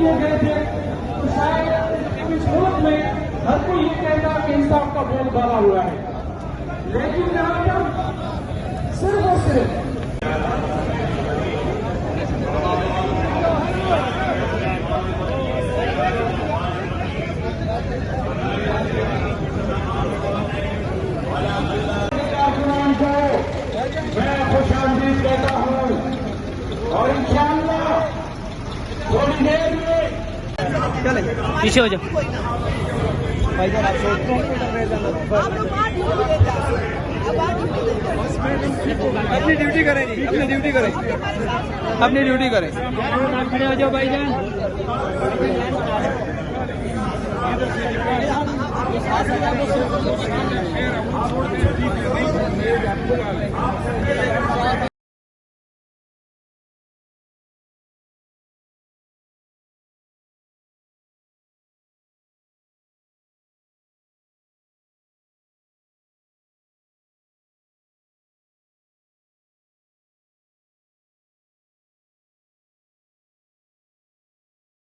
किए गए थे, तो शायद इस मुल्क में हर कोई ये कहता कि इंसाफ का बोलबाला हुआ है, लेकिन यहाँ पर सिर्फ और सिर्फ मैं खुशामदीद कहता हूँ और इंशाअल्लाह थोड़ी देर में पीछे हो जाओ भाईजान आप अपनी ड्यूटी करें जी, अपनी ड्यूटी करें, अपनी ड्यूटी करें। खड़े हो जाओ भाईजान।